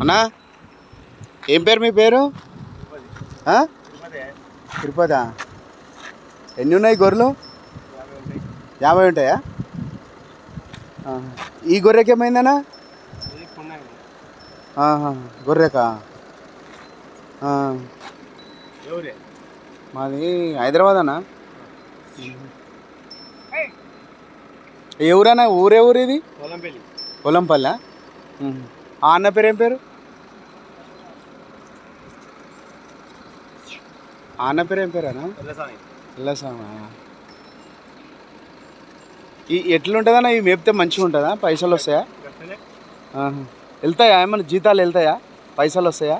అన్నా ఏం పేరు మీ పేరు? తిరుపతి. ఎన్ని ఉన్నాయి గొర్రెలు? 50 ఉంటాయా? ఈ గొర్రెకి ఏమైందన్నా? గొర్రెకా? మాది హైదరాబాద్ అన్న. ఏ ఊరన్నా? ఊరే ఊరు ఇది? పొలంపల్లి. ఆ అన్న పేరు ఏం పేరు? ఆ అన్న పేరు ఏం పేరు అన్న? ఎల్లస్వామి. ఈ ఎట్లుంటుందన్నా? ఇవి మేపితే మంచిగా ఉంటుందా? పైసలు వస్తాయా? వెళ్తాయా? ఏమన్నా జీతాలు వెళ్తాయా? పైసలు వస్తాయా?